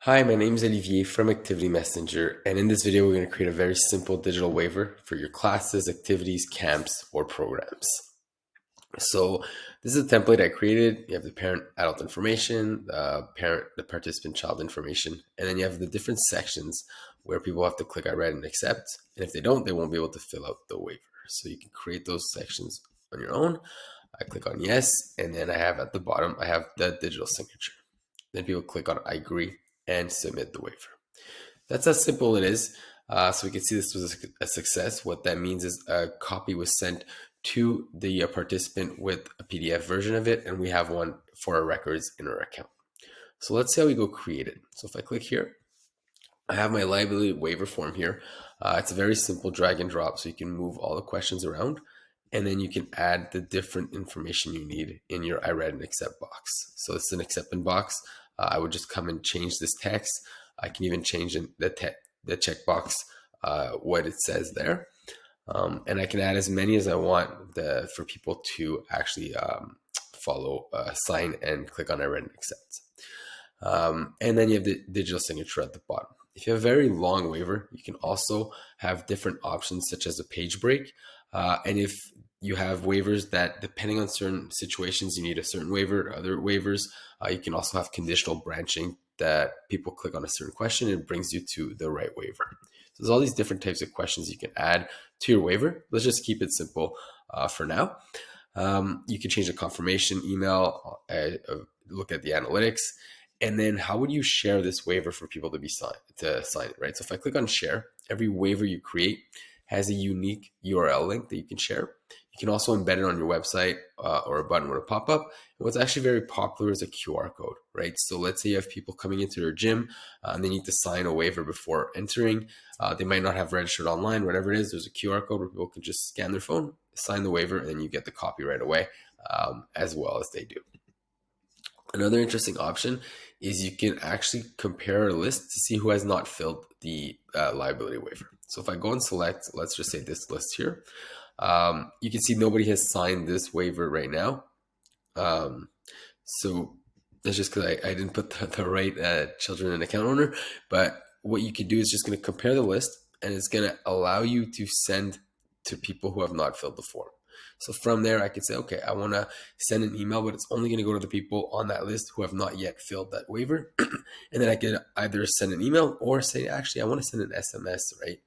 Hi, my name is Olivier from Activity Messenger, and in this video, we're going to create a very simple digital waiver for your classes, activities, camps, or programs. So this is a template I created. You have the parent adult information, the participant child information, and then you have the different sections where people have to click I read and accept. And if they don't, they won't be able to fill out the waiver. So you can create those sections on your own. I click on yes, and then I have at the bottom, I have the digital signature. Then people click on I agree and submit the waiver. That's how simple it is. So we can see this was a success. What that means is a copy was sent to the participant with a PDF version of it, and we have one for our records in our account. So let's see how we go create it. So if I click here, I have my liability waiver form here. It's a very simple drag and drop, so you can move all the questions around, and then you can add the different information you need in your I read and accept box. So it's an acceptance box. I would just come and change this text. I can even change the checkbox, what it says there. And I can add as many as I want for people to actually follow, sign, and click on I read and accept. And then you have the digital signature at the bottom. If you have a very long waiver, you can also have different options such as a page break. And if you have waivers that, depending on certain situations, you need a certain waiver, other waivers, you can also have conditional branching that people click on a certain question and it brings you to the right waiver. So there's all these different types of questions you can add to your waiver. Let's just keep it simple for now. You can change the confirmation email, look at the analytics, and then how would you share this waiver for people to sign it, right? So if I click on share, every waiver you create has a unique URL link that you can share. You can also embed it on your website or a button with a pop-up. And what's actually very popular is a QR code, right? So let's say you have people coming into their gym and they need to sign a waiver before entering. They might not have registered online, whatever it is. There's a QR code where people can just scan their phone, sign the waiver, and then you get the copy right away, as well as they do. Another interesting option is you can actually compare a list to see who has not filled the liability waiver. So if I go and select, let's just say this list here, you can see nobody has signed this waiver right now. So that's just because I didn't put the right children and account owner. But what you can do is just going to compare the list, and it's going to allow you to send to people who have not filled the form. So from there, I could say, okay, I want to send an email, but it's only going to go to the people on that list who have not yet filled that waiver. And then I could either send an email or say, actually, I want to send an SMS, right?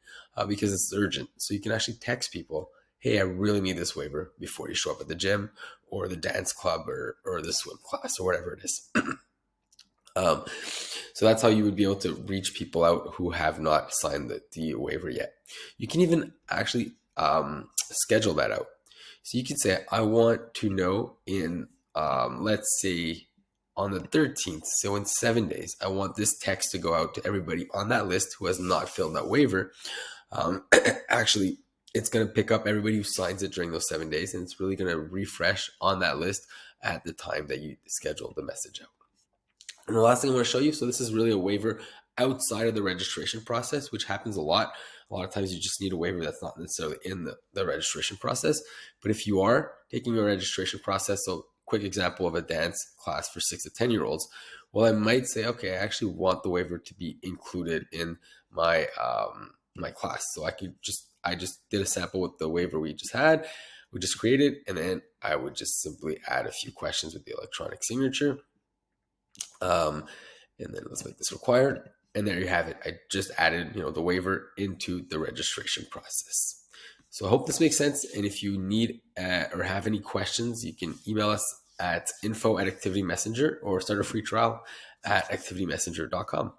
Because it's urgent. So you can actually text people, hey, I really need this waiver before you show up at the gym or the dance club or the swim class or whatever it is. So that's how you would be able to reach people out who have not signed the waiver yet. You can even actually schedule that out. So you can say, I want to know in, let's say, on the 13th, so in 7 days, I want this text to go out to everybody on that list who has not filled that waiver. Actually, it's going to pick up everybody who signs it during those 7 days, and it's really going to refresh on that list at the time that you schedule the message out. And the last thing I want to show you, so this is really a waiver outside of the registration process, which happens a lot. A lot of times you just need a waiver that's not necessarily in the registration process. But if you are taking a registration process, so quick example of a dance class for 6 to 10-year-olds, well, I might say, okay, I actually want the waiver to be included in my my class. So I just did a sample with the waiver we just had, we just created, and then I would just simply add a few questions with the electronic signature. And then let's make this required. And there you have it. I just added, the waiver into the registration process. So I hope this makes sense. And if you need or have any questions, you can email us at info@activitymessenger or start a free trial at activitymessenger.com.